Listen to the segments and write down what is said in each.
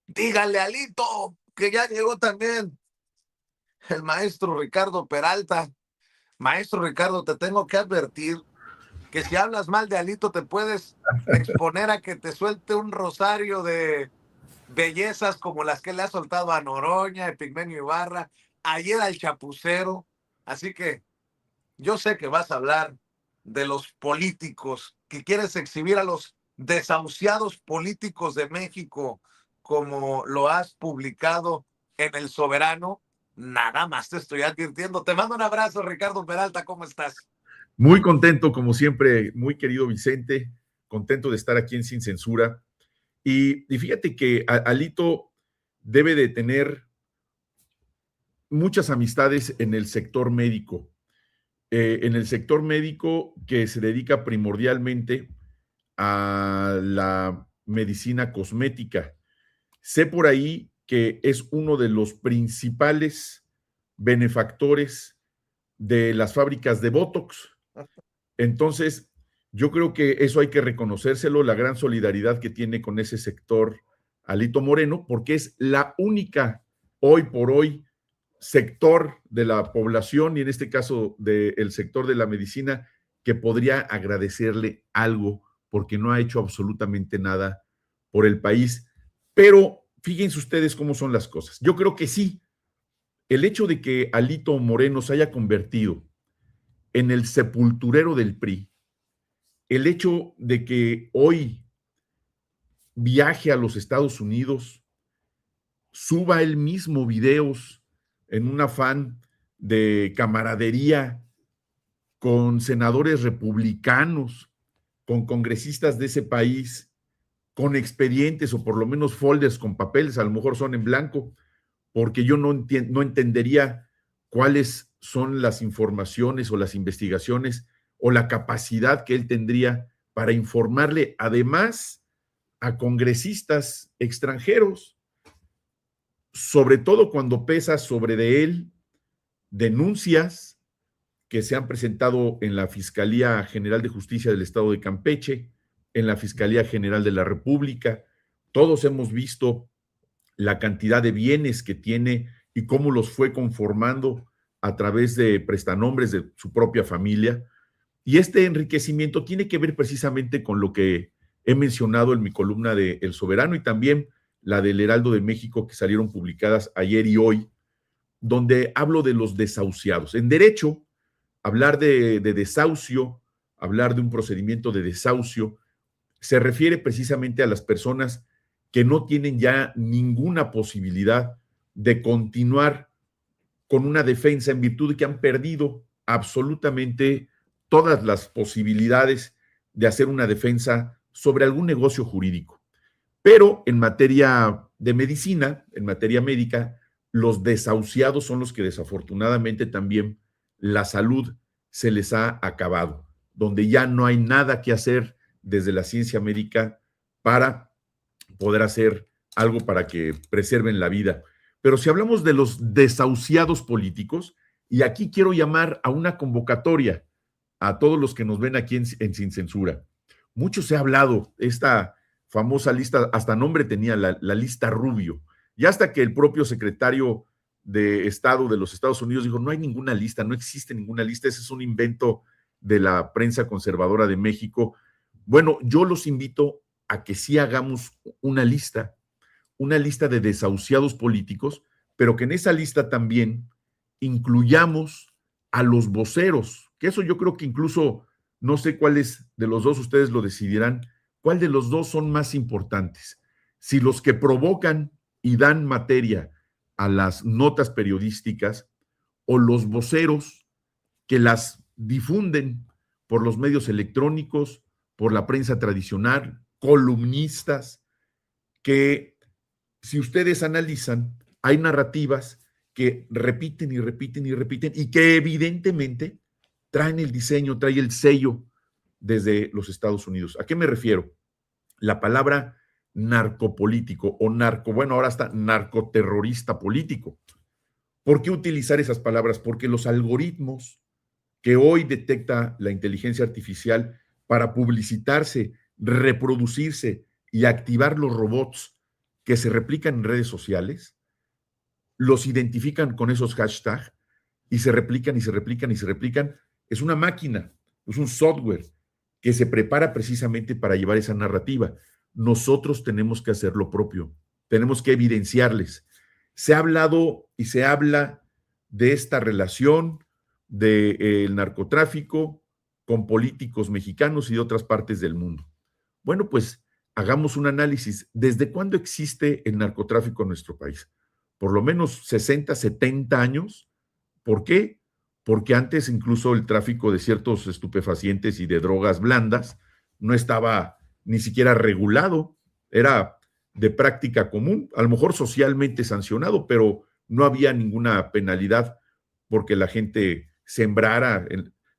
Dígale, Alito, que ya llegó también el maestro Ricardo Peralta. Maestro Ricardo, te tengo que advertir que si hablas mal de Alito te puedes exponer a que te suelte un rosario de bellezas como las que le ha soltado a Noroña, Epigmenio Ibarra, ayer al Chapucero. Así que yo sé que vas a hablar de los políticos, que quieres exhibir a los desahuciados políticos de México, como lo has publicado en El Soberano. Nada más te estoy advirtiendo. Te mando un abrazo, Ricardo Peralta, ¿cómo estás? Muy contento, como siempre, muy querido Vicente, contento de estar aquí en Sin Censura. Y fíjate que Alito debe de tener muchas amistades en el sector médico, que se dedica primordialmente a la medicina cosmética. Sé por ahí que es uno de los principales benefactores de las fábricas de Botox. Entonces, yo creo que eso hay que reconocérselo, la gran solidaridad que tiene con ese sector Alito Moreno, porque es la única hoy por hoy sector de la población y en este caso del sector de la medicina que podría agradecerle algo porque no ha hecho absolutamente nada por el país. Pero fíjense ustedes cómo son las cosas. Yo creo que sí, el hecho de que Alito Moreno se haya convertido en el sepulturero del PRI, el hecho de que hoy viaje a los Estados Unidos, suba él mismo videos en un afán de camaradería con senadores republicanos, con congresistas de ese país, con expedientes o por lo menos folders con papeles, a lo mejor son en blanco, porque yo no entendería cuáles son las informaciones o las investigaciones o la capacidad que él tendría para informarle además a congresistas extranjeros, sobre todo cuando pesa sobre de él denuncias que se han presentado en la Fiscalía General de Justicia del Estado de Campeche, en la Fiscalía General de la República. Todos hemos visto la cantidad de bienes que tiene y cómo los fue conformando a través de prestanombres de su propia familia. Y este enriquecimiento tiene que ver precisamente con lo que he mencionado en mi columna de El Soberano y también la del Heraldo de México que salieron publicadas ayer y hoy, donde hablo de los desahuciados. En derecho, hablar de desahucio, hablar de un procedimiento de desahucio, se refiere precisamente a las personas que no tienen ya ninguna posibilidad de continuar con una defensa en virtud de que han perdido absolutamente todas las posibilidades de hacer una defensa sobre algún negocio jurídico. Pero en materia de medicina, en materia médica, los desahuciados son los que desafortunadamente también la salud se les ha acabado, donde ya no hay nada que hacer desde la ciencia médica para poder hacer algo para que preserven la vida. Pero si hablamos de los desahuciados políticos, y aquí quiero llamar a una convocatoria a todos los que nos ven aquí en Sin Censura. Mucho se ha hablado, esta famosa lista, hasta nombre tenía la lista Rubio, y hasta que el propio secretario de Estado de los Estados Unidos dijo, no hay ninguna lista, no existe ninguna lista, ese es un invento de la prensa conservadora de México. Bueno, yo los invito a que sí hagamos una lista de desahuciados políticos, pero que en esa lista también incluyamos a los voceros, que eso yo creo que incluso, no sé cuáles de los dos ustedes lo decidirán, cuál de los dos son más importantes. Si los que provocan y dan materia a las notas periodísticas o los voceros que las difunden por los medios electrónicos, por la prensa tradicional, columnistas, que si ustedes analizan, hay narrativas que repiten y repiten y repiten y que evidentemente traen el diseño, traen el sello desde los Estados Unidos. ¿A qué me refiero? La palabra narcopolítico o narco, bueno, ahora está narcoterrorista político. ¿Por qué utilizar esas palabras? Porque los algoritmos que hoy detecta la inteligencia artificial para publicitarse, reproducirse y activar los robots que se replican en redes sociales, los identifican con esos hashtags y se replican y se replican y se replican. Es una máquina, es un software que se prepara precisamente para llevar esa narrativa. Nosotros tenemos que hacer lo propio, tenemos que evidenciarles. Se ha hablado y se habla de esta relación del narcotráfico con políticos mexicanos y de otras partes del mundo. Bueno, pues hagamos un análisis. ¿Desde cuándo existe el narcotráfico en nuestro país? Por lo menos 60, 70 años. ¿Por qué? Porque antes incluso el tráfico de ciertos estupefacientes y de drogas blandas no estaba ni siquiera regulado, era de práctica común, a lo mejor socialmente sancionado, pero no había ninguna penalidad porque la gente sembrara,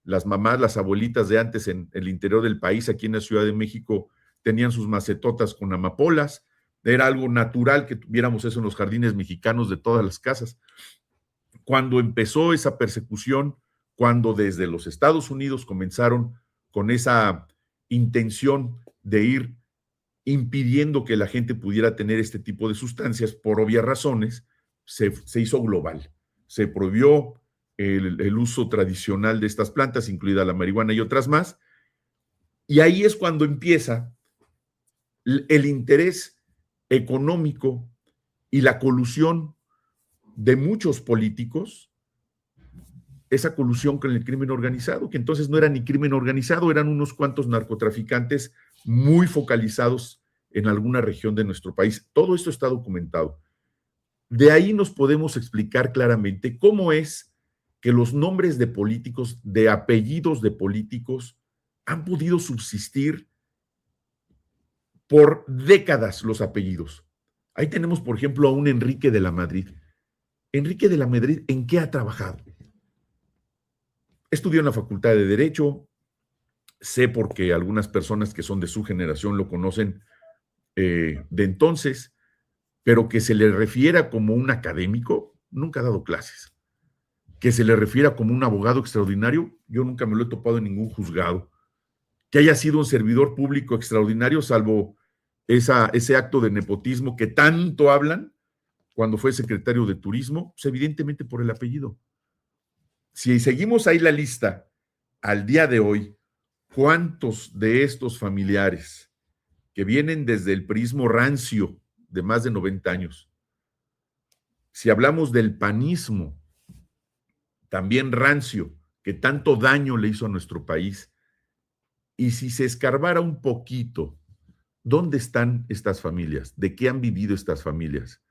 las mamás, las abuelitas de antes en el interior del país, aquí en la Ciudad de México, tenían sus macetotas con amapolas, era algo natural que tuviéramos eso en los jardines mexicanos de todas las casas. Cuando empezó esa persecución, cuando desde los Estados Unidos comenzaron con esa intención de ir impidiendo que la gente pudiera tener este tipo de sustancias, por obvias razones, se hizo global. Se prohibió el uso tradicional de estas plantas, incluida la marihuana y otras más, y ahí es cuando empieza el interés económico y la colusión de muchos políticos, esa colusión con el crimen organizado, que entonces no era ni crimen organizado, eran unos cuantos narcotraficantes muy focalizados en alguna región de nuestro país. Todo esto está documentado. De ahí nos podemos explicar claramente cómo es que los nombres de políticos, de apellidos de políticos, han podido subsistir por décadas los apellidos. Ahí tenemos, por ejemplo, a un Enrique de la Madrid. Enrique de la Madrid, ¿en qué ha trabajado? Estudió en la Facultad de Derecho, sé porque algunas personas que son de su generación lo conocen de entonces, pero que se le refiera como un académico, nunca ha dado clases. Que se le refiera como un abogado extraordinario, yo nunca me lo he topado en ningún juzgado. Que haya sido un servidor público extraordinario, salvo ese acto de nepotismo que tanto hablan, cuando fue secretario de Turismo, pues evidentemente por el apellido. Si seguimos ahí la lista, al día de hoy, ¿cuántos de estos familiares que vienen desde el priismo rancio de más de 90 años, si hablamos del panismo, también rancio, que tanto daño le hizo a nuestro país, y si se escarbara un poquito, ¿dónde están estas familias? ¿De qué han vivido estas familias?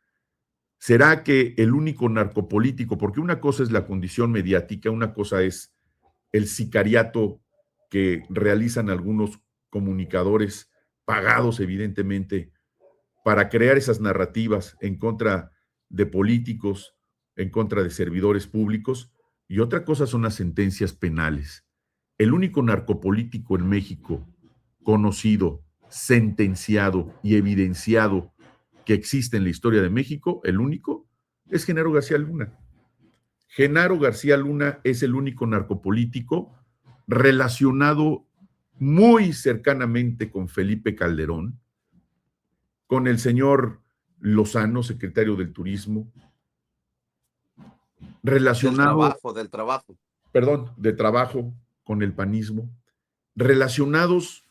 ¿Será que el único narcopolítico, porque una cosa es la condición mediática, una cosa es el sicariato que realizan algunos comunicadores pagados evidentemente para crear esas narrativas en contra de políticos, en contra de servidores públicos, y otra cosa son las sentencias penales? El único narcopolítico en México conocido, sentenciado y evidenciado que existe en la historia de México, el único, es Genaro García Luna. Genaro García Luna es el único narcopolítico relacionado muy cercanamente con Felipe Calderón, con el señor Lozano, secretario del Turismo, relacionado... Del trabajo. Perdón, de trabajo con el panismo, relacionados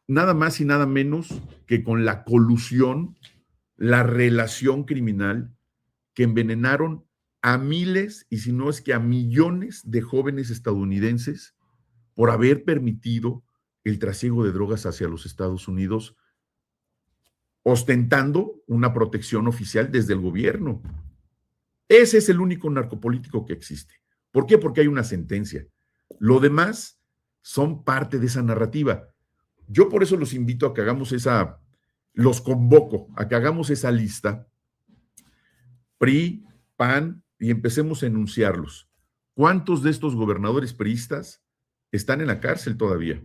nada más y nada menos que con la colusión, la relación criminal que envenenaron a miles, y si no es que a millones de jóvenes estadounidenses por haber permitido el trasiego de drogas hacia los Estados Unidos, ostentando una protección oficial desde el gobierno. Ese es el único narcopolítico que existe. ¿Por qué? Porque hay una sentencia. Lo demás son parte de esa narrativa. Yo por eso los invito a que hagamos los convoco a que hagamos esa lista, PRI, PAN, y empecemos a enunciarlos. ¿Cuántos de estos gobernadores priistas están en la cárcel todavía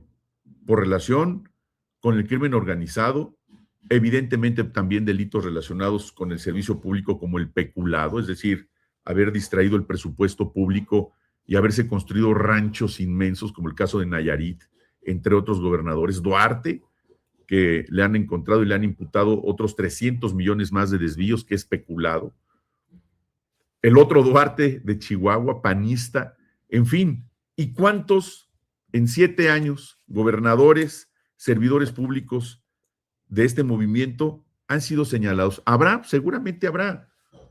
por relación con el crimen organizado? Evidentemente también delitos relacionados con el servicio público como el peculado, es decir, haber distraído el presupuesto público y haberse construido ranchos inmensos, como el caso de Nayarit, entre otros gobernadores. Duarte, que le han encontrado y le han imputado otros 300 millones más de desvíos que he especulado. El otro Duarte de Chihuahua, panista, en fin. ¿Y cuántos en 7 años gobernadores, servidores públicos de este movimiento han sido señalados? Habrá, seguramente habrá.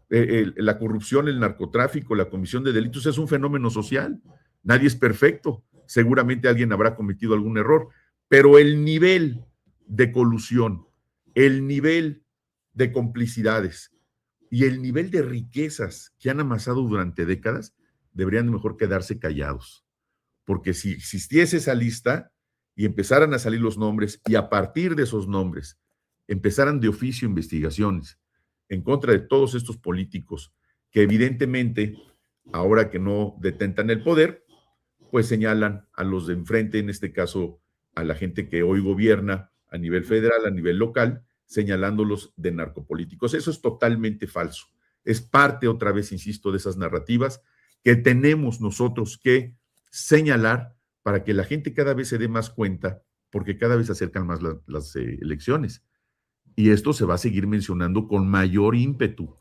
La corrupción, el narcotráfico, la comisión de delitos es un fenómeno social. Nadie es perfecto. Seguramente alguien habrá cometido algún error, pero el nivel de colusión, el nivel de complicidades y el nivel de riquezas que han amasado durante décadas deberían mejor quedarse callados. Porque si existiese esa lista y empezaran a salir los nombres y a partir de esos nombres empezaran de oficio investigaciones en contra de todos estos políticos que evidentemente, ahora que no detentan el poder, pues señalan a los de enfrente, en este caso a la gente que hoy gobierna a nivel federal, a nivel local, señalándolos de narcopolíticos. Eso es totalmente falso. Es parte, otra vez, insisto, de esas narrativas que tenemos nosotros que señalar para que la gente cada vez se dé más cuenta, porque cada vez se acercan más las elecciones. Y esto se va a seguir mencionando con mayor ímpetu.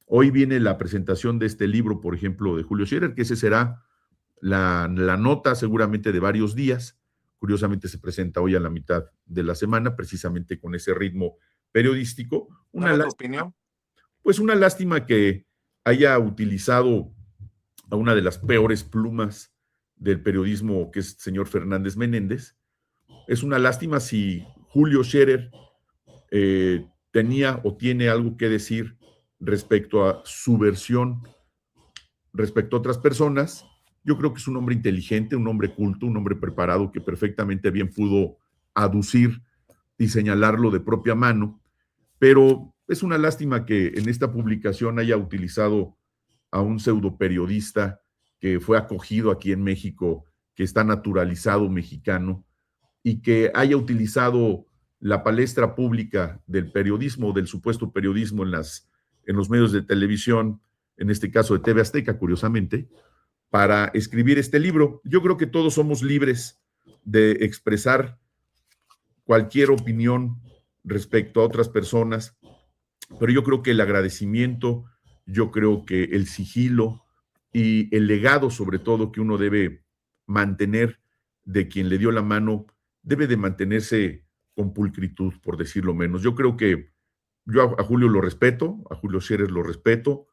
Hoy viene la presentación de este libro, por ejemplo, de Julio Scherer, que ese será la nota seguramente de varios días. Curiosamente se presenta hoy a la mitad de la semana, precisamente con ese ritmo periodístico. ¿Dame tu opinión? Pues una lástima que haya utilizado a una de las peores plumas del periodismo, que es el señor Fernández Menéndez. Es una lástima si Julio Scherer tenía o tiene algo que decir respecto a su versión, respecto a otras personas. Yo creo que es un hombre inteligente, un hombre culto, un hombre preparado que perfectamente bien pudo aducir y señalarlo de propia mano, pero es una lástima que en esta publicación haya utilizado a un pseudo periodista que fue acogido aquí en México, que está naturalizado mexicano, y que haya utilizado la palestra pública del periodismo, del supuesto periodismo en los medios de televisión, en este caso de TV Azteca, curiosamente, para escribir este libro. Yo creo que todos somos libres de expresar cualquier opinión respecto a otras personas, pero yo creo que el agradecimiento, yo creo que el sigilo y el legado, sobre todo, que uno debe mantener de quien le dio la mano, debe de mantenerse con pulcritud, por decirlo menos. Yo creo que yo a Julio lo respeto, a Julio Scherer lo respeto,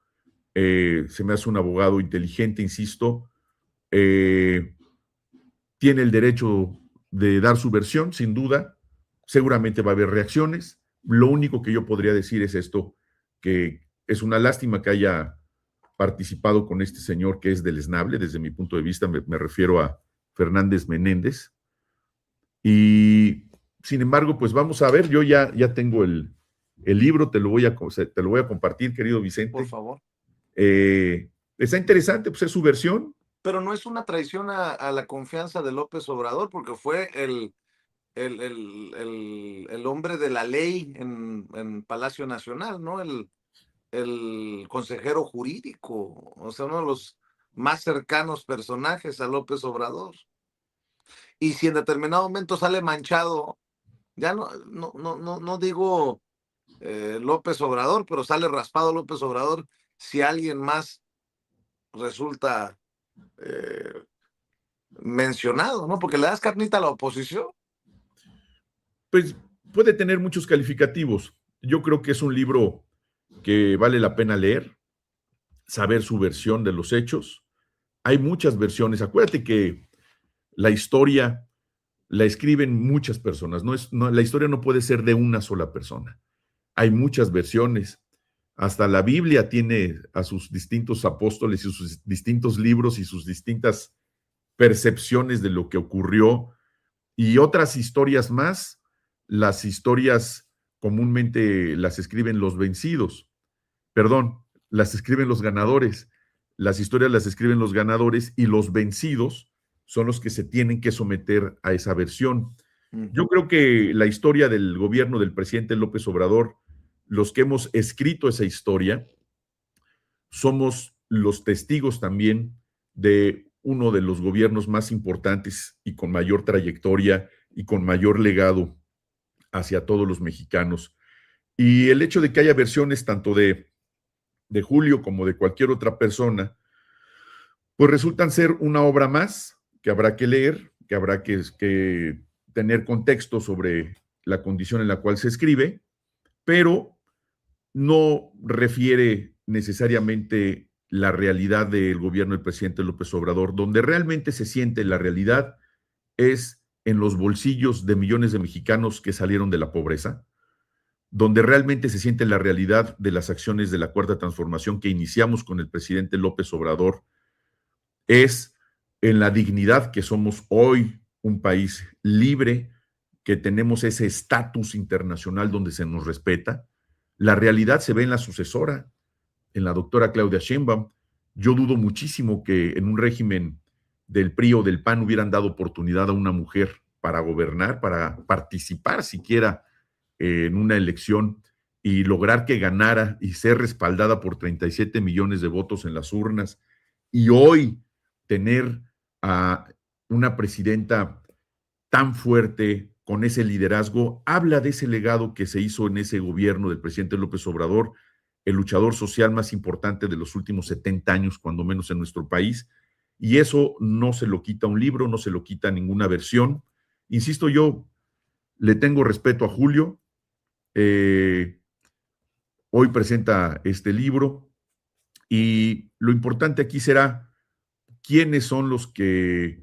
se me hace un abogado inteligente, insisto, tiene el derecho de dar su versión, sin duda, seguramente va a haber reacciones. Lo único que yo podría decir es esto, que es una lástima que haya participado con este señor que es deleznable, desde mi punto de vista, me refiero a Fernández Menéndez. Y sin embargo, pues vamos a ver, yo ya tengo el libro, te lo voy a compartir, querido Vicente. Por favor. Está interesante, pues es su versión. Pero no es una traición a la confianza de López Obrador, porque fue el hombre de la ley en Palacio Nacional, ¿no? El consejero jurídico, o sea, uno de los más cercanos personajes a López Obrador. Y si en determinado momento sale manchado, ya no digo López Obrador, pero sale raspado López Obrador, si alguien más resulta mencionado, ¿no? Porque le das carnita a la oposición. Pues puede tener muchos calificativos. Yo creo que es un libro que vale la pena leer, saber su versión de los hechos. Hay muchas versiones. Acuérdate que la historia la escriben muchas personas. La historia no puede ser de una sola persona. Hay muchas versiones. Hasta la Biblia tiene a sus distintos apóstoles y sus distintos libros y sus distintas percepciones de lo que ocurrió. Y otras historias más, las historias comúnmente las escriben los vencidos. Perdón, las escriben los ganadores. Las historias las escriben los ganadores y los vencidos son los que se tienen que someter a esa versión. Yo creo que la historia del gobierno del presidente López Obrador, los que hemos escrito esa historia, somos los testigos también de uno de los gobiernos más importantes y con mayor trayectoria y con mayor legado hacia todos los mexicanos. Y el hecho de que haya versiones tanto de Julio como de cualquier otra persona, pues resultan ser una obra más que habrá que leer, que habrá que tener contexto sobre la condición en la cual se escribe, pero no refiere necesariamente la realidad del gobierno del presidente López Obrador. Donde realmente se siente la realidad es en los bolsillos de millones de mexicanos que salieron de la pobreza, donde realmente se siente la realidad de las acciones de la Cuarta Transformación que iniciamos con el presidente López Obrador, es en la dignidad que somos hoy un país libre, que tenemos ese estatus internacional donde se nos respeta. La realidad se ve en la sucesora, en la doctora Claudia Sheinbaum. Yo dudo muchísimo que en un régimen del PRI o del PAN hubieran dado oportunidad a una mujer para gobernar, para participar siquiera en una elección y lograr que ganara y ser respaldada por 37 millones de votos en las urnas. Y hoy tener a una presidenta tan fuerte, con ese liderazgo, habla de ese legado que se hizo en ese gobierno del presidente López Obrador, el luchador social más importante de los últimos 70 años, cuando menos en nuestro país. Y eso no se lo quita un libro, no se lo quita ninguna versión. Insisto, yo le tengo respeto a Julio. Hoy presenta este libro y lo importante aquí será quiénes son los que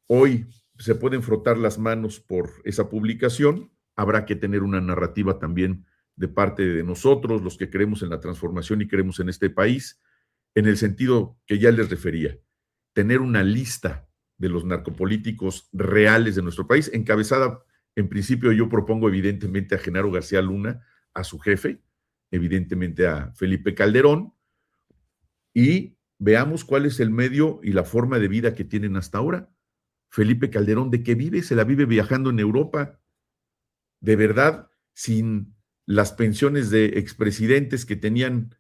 hoy se pueden frotar las manos por esa publicación. Habrá que tener una narrativa también de parte de nosotros, los que creemos en la transformación y creemos en este país, en el sentido que ya les refería, tener una lista de los narcopolíticos reales de nuestro país, encabezada, en principio yo propongo evidentemente a Genaro García Luna, a su jefe, evidentemente a Felipe Calderón, y veamos cuál es el medio y la forma de vida que tienen hasta ahora. Felipe Calderón, ¿de qué vive? Se la vive viajando en Europa. De verdad, sin las pensiones de expresidentes que tenían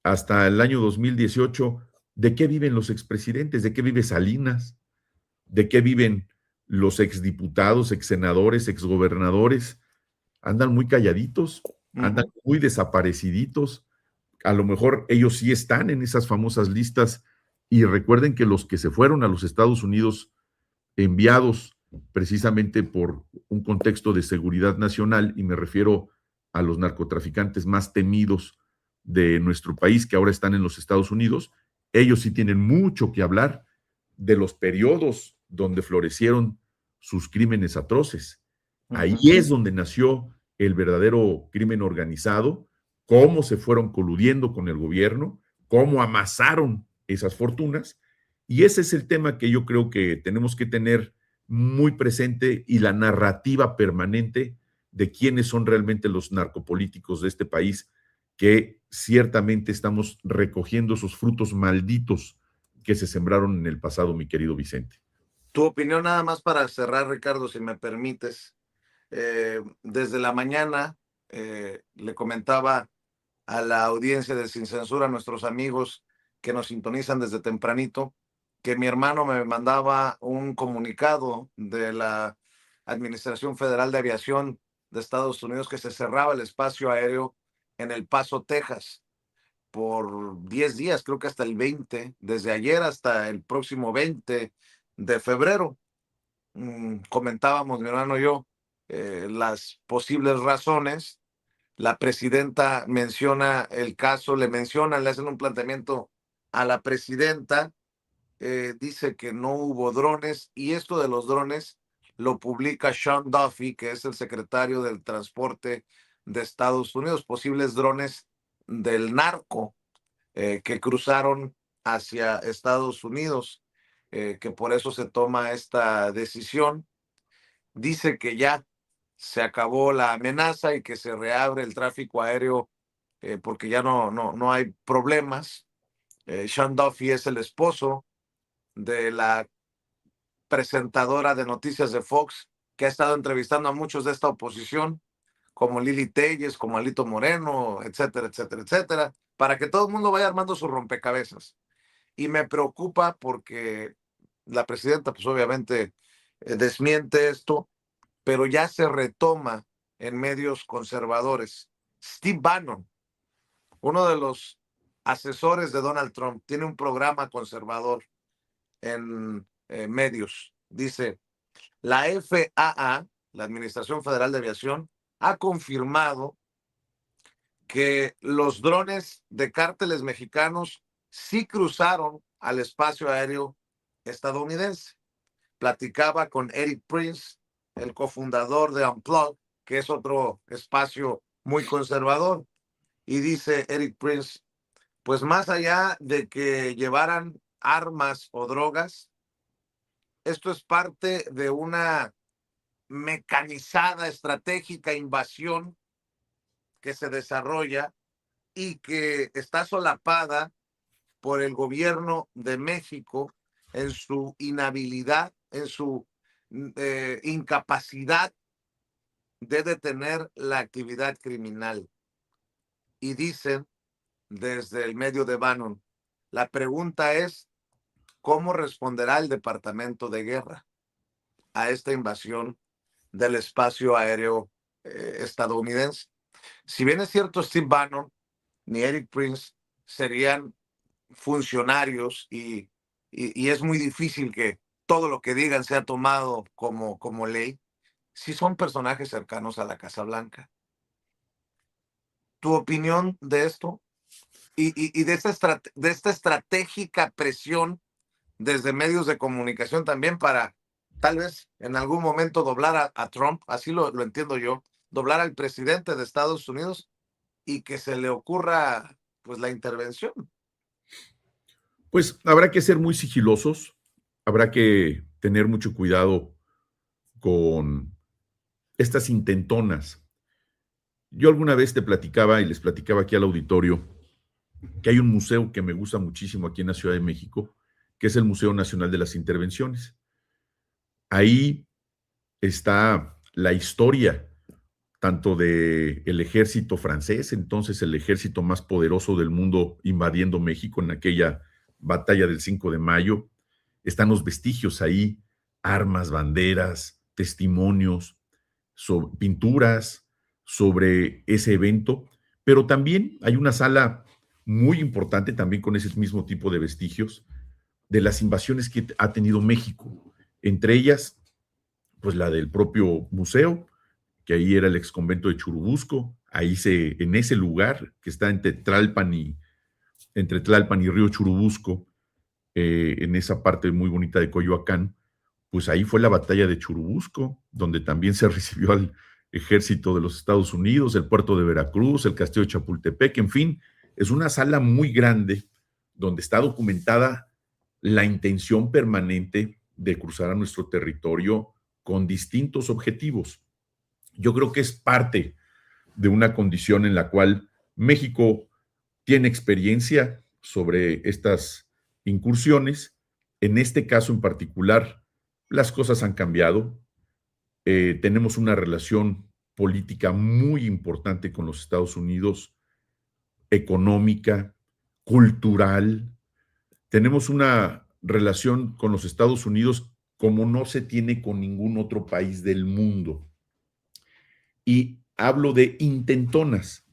hasta el año 2018, ¿de qué viven los expresidentes? ¿De qué vive Salinas? ¿De qué viven los exdiputados, exsenadores, exgobernadores? Andan muy calladitos, andan muy desapareciditos. A lo mejor ellos sí están en esas famosas listas y recuerden que los que se fueron a los Estados Unidos enviados precisamente por un contexto de seguridad nacional, y me refiero a los narcotraficantes más temidos de nuestro país que ahora están en los Estados Unidos, ellos sí tienen mucho que hablar de los periodos donde florecieron sus crímenes atroces. Ahí es donde nació el verdadero crimen organizado, cómo se fueron coludiendo con el gobierno, cómo amasaron esas fortunas. Y ese es el tema que yo creo que tenemos que tener muy presente, y la narrativa permanente de quiénes son realmente los narcopolíticos de este país, que ciertamente estamos recogiendo esos frutos malditos que se sembraron en el pasado, mi querido Vicente. Tu opinión nada más para cerrar, Ricardo, si me permites. Desde la mañana le comentaba a la audiencia de Sin Censura, a nuestros amigos que nos sintonizan desde tempranito, que mi hermano me mandaba un comunicado de la Administración Federal de Aviación de Estados Unidos que se cerraba el espacio aéreo en El Paso, Texas, por 10 días, creo que hasta el 20, desde ayer hasta el próximo 20 de febrero. Comentábamos mi hermano y yo las posibles razones. La presidenta menciona el caso, le hacen un planteamiento a la presidenta, dice que no hubo drones, y esto de los drones lo publica Sean Duffy, que es el secretario del Transporte de Estados Unidos, posibles drones del narco que cruzaron hacia Estados Unidos, que por eso se toma esta decisión. Dice que ya se acabó la amenaza y que se reabre el tráfico aéreo porque ya no hay problemas. Sean Duffy es el esposo de la presentadora de noticias de Fox, que ha estado entrevistando a muchos de esta oposición, como Lili Telles, como Alito Moreno, etcétera, etcétera, etcétera, para que todo el mundo vaya armando su rompecabezas. Y me preocupa porque la presidenta, pues obviamente, desmiente esto, pero ya se retoma en medios conservadores. Steve Bannon, uno de los asesores de Donald Trump, tiene un programa conservador en medios. Dice, la FAA, la Administración Federal de Aviación, ha confirmado que los drones de cárteles mexicanos sí cruzaron al espacio aéreo estadounidense. Platicaba con Eric Prince, el cofundador de Unplugged, que es otro espacio muy conservador. Y dice Eric Prince, pues más allá de que llevaran armas o drogas, esto es parte de una mecanizada, estratégica invasión que se desarrolla y que está solapada por el gobierno de México en su inhabilidad, en su incapacidad de detener la actividad criminal. Y dicen desde el medio de Bannon, la pregunta es, ¿cómo responderá el Departamento de Guerra a esta invasión del espacio aéreo estadounidense? Si bien es cierto, Steve Bannon ni Eric Prince serían funcionarios y es muy difícil que todo lo que digan sea tomado como ley, si son personajes cercanos a la Casa Blanca. ¿Tu opinión de esto? Y de esta estratégica presión desde medios de comunicación también para tal vez en algún momento doblar a Trump, así lo entiendo yo, doblar al presidente de Estados Unidos y que se le ocurra pues la intervención. Pues habrá que ser muy sigilosos, habrá que tener mucho cuidado con estas intentonas. Yo alguna vez te platicaba y les platicaba aquí al auditorio que hay un museo que me gusta muchísimo aquí en la Ciudad de México, que es el Museo Nacional de las Intervenciones. Ahí está la historia tanto del ejército francés, entonces el ejército más poderoso del mundo invadiendo México en aquella batalla del 5 de mayo. Están los vestigios ahí, armas, banderas, testimonios, pinturas sobre ese evento, pero también hay una sala muy importante, también con ese mismo tipo de vestigios, de las invasiones que ha tenido México, entre ellas, pues la del propio museo, que ahí era el exconvento de Churubusco, en ese lugar que está entre Tlalpan y Río Churubusco, en esa parte muy bonita de Coyoacán, pues ahí fue la batalla de Churubusco, donde también se recibió al ejército de los Estados Unidos, el puerto de Veracruz, el castillo de Chapultepec, en fin, es una sala muy grande donde está documentada la intención permanente de cruzar a nuestro territorio con distintos objetivos. Yo creo que es parte de una condición en la cual México tiene experiencia sobre estas incursiones. En este caso en particular, las cosas han cambiado. Tenemos una relación política muy importante con los Estados Unidos, económica, cultural. Tenemos una relación con los Estados Unidos como no se tiene con ningún otro país del mundo. Y hablo de intentonas.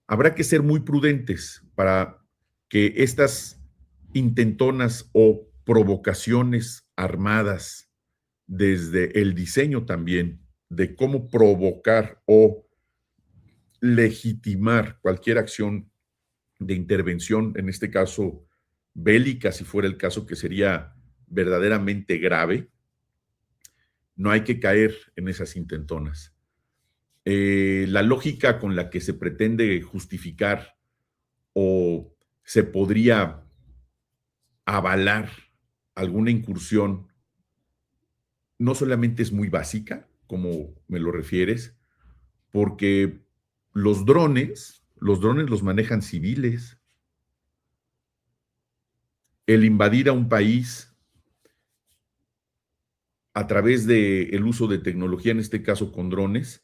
Habrá que ser muy prudentes para que estas intentonas o provocaciones armadas, desde el diseño también de cómo provocar o legitimar cualquier acción de intervención, en este caso bélica, si fuera el caso, que sería verdaderamente grave, no hay que caer en esas intentonas. La lógica con la que se pretende justificar o se podría avalar alguna incursión no solamente es muy básica, como me lo refieres, porque los drones los manejan civiles. El invadir a un país a través del uso de tecnología, en este caso con drones,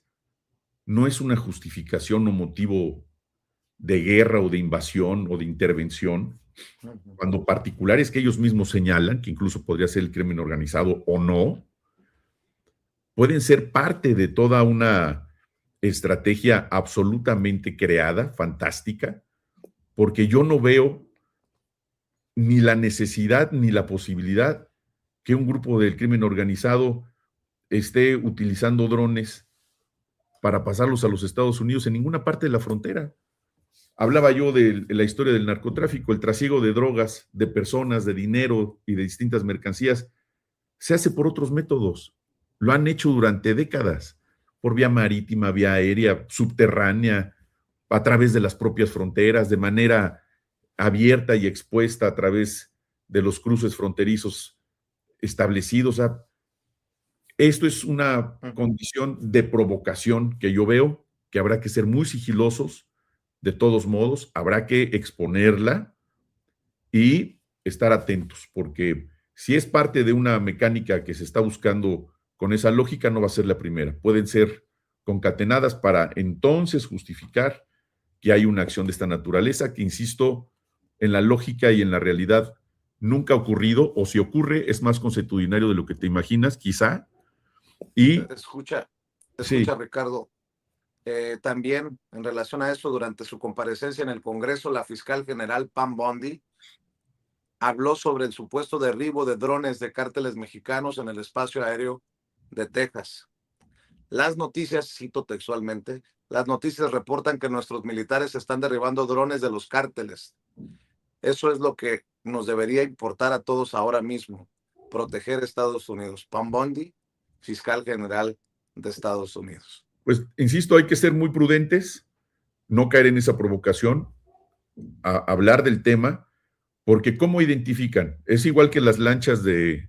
no es una justificación o motivo de guerra o de invasión o de intervención, cuando particulares que ellos mismos señalan, que incluso podría ser el crimen organizado o no, pueden ser parte de toda una estrategia absolutamente creada, fantástica, porque yo no veo ni la necesidad ni la posibilidad que un grupo del crimen organizado esté utilizando drones para pasarlos a los Estados Unidos en ninguna parte de la frontera. Hablaba yo de la historia del narcotráfico, el trasiego de drogas, de personas, de dinero y de distintas mercancías, se hace por otros métodos. Lo han hecho durante décadas, por vía marítima, vía aérea, subterránea, a través de las propias fronteras, de manera abierta y expuesta a través de los cruces fronterizos establecidos. O sea, esto es una condición de provocación que yo veo, que habrá que ser muy sigilosos. De todos modos, habrá que exponerla y estar atentos, porque si es parte de una mecánica que se está buscando con esa lógica, no va a ser la primera. Pueden ser concatenadas para entonces justificar que hay una acción de esta naturaleza, que, insisto, en la lógica y en la realidad nunca ha ocurrido, o si ocurre, es más consuetudinario de lo que te imaginas, quizá. Y Escucha, sí, Ricardo. También en relación a eso, durante su comparecencia en el Congreso, la fiscal general Pam Bondi habló sobre el supuesto derribo de drones de cárteles mexicanos en el espacio aéreo de Texas. Las noticias, cito textualmente, las noticias reportan que nuestros militares están derribando drones de los cárteles. Eso es lo que nos debería importar a todos ahora mismo, proteger a Estados Unidos. Pam Bondi, fiscal general de Estados Unidos. pues insisto, hay que ser muy prudentes, no caer en esa provocación, a hablar del tema, porque ¿cómo identifican? Es igual que las lanchas de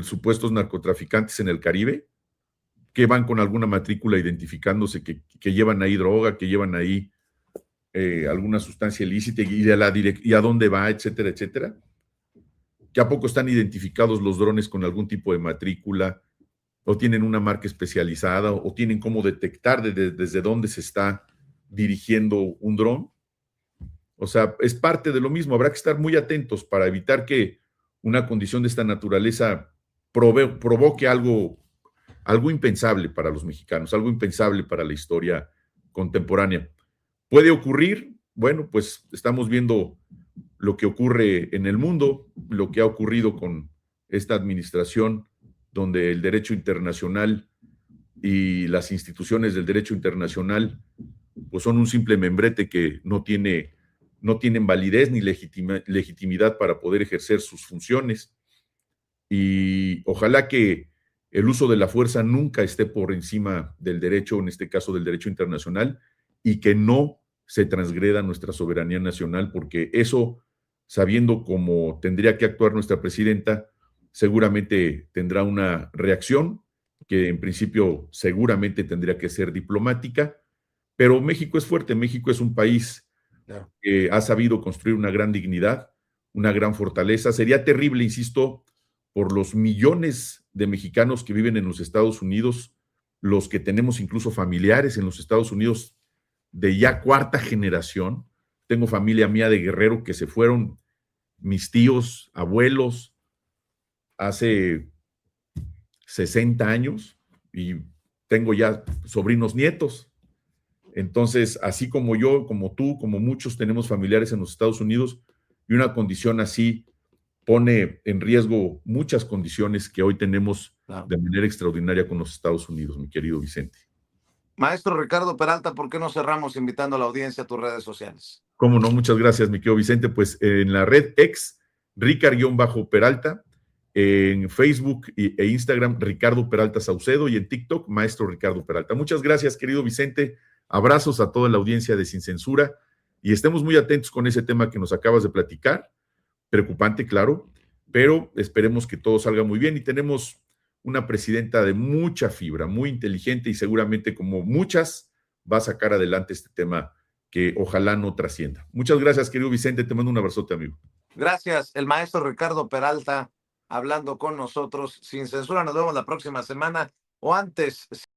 supuestos narcotraficantes en el Caribe, que van con alguna matrícula identificándose que llevan ahí droga, que llevan ahí alguna sustancia ilícita y a dónde va, etcétera, etcétera. Que a poco están identificados los drones con algún tipo de matrícula, o tienen una marca especializada, o tienen cómo detectar desde dónde se está dirigiendo un dron. O sea, es parte de lo mismo. Habrá que estar muy atentos para evitar que una condición de esta naturaleza provoque algo impensable para los mexicanos, algo impensable para la historia contemporánea. ¿Puede ocurrir? Bueno, pues estamos viendo lo que ocurre en el mundo, lo que ha ocurrido con esta administración, donde el derecho internacional y las instituciones del derecho internacional pues son un simple membrete que no tienen validez ni legitimidad para poder ejercer sus funciones. Y ojalá que el uso de la fuerza nunca esté por encima del derecho, en este caso del derecho internacional, y que no se transgreda nuestra soberanía nacional, porque eso, sabiendo cómo tendría que actuar nuestra presidenta, seguramente tendrá una reacción que en principio seguramente tendría que ser diplomática, pero México es fuerte, México es un país que ha sabido construir una gran dignidad, una gran fortaleza. Sería terrible, insisto, por los millones de mexicanos que viven en los Estados Unidos, los que tenemos incluso familiares en los Estados Unidos de ya cuarta generación. Tengo familia mía de Guerrero que se fueron, mis tíos, abuelos, hace 60 años, y tengo ya sobrinos nietos. Entonces, así como yo, como tú, como muchos tenemos familiares en los Estados Unidos, y una condición así pone en riesgo muchas condiciones que hoy tenemos de manera extraordinaria con los Estados Unidos, mi querido Vicente. Maestro Ricardo Peralta, ¿por qué no cerramos invitando a la audiencia a tus redes sociales? Cómo no, muchas gracias, mi querido Vicente. Pues en la red X, Ricard-Peralta, en Facebook e Instagram, Ricardo Peralta Saucedo, y en TikTok, Maestro Ricardo Peralta. Muchas gracias, querido Vicente. Abrazos a toda la audiencia de Sin Censura, y estemos muy atentos con ese tema que nos acabas de platicar. Preocupante, claro, pero esperemos que todo salga muy bien, y tenemos una presidenta de mucha fibra, muy inteligente, y seguramente, como muchas, va a sacar adelante este tema que ojalá no trascienda. Muchas gracias, querido Vicente, te mando un abrazote, amigo. Gracias, el maestro Ricardo Peralta, hablando con nosotros. Sin Censura, nos vemos la próxima semana o antes.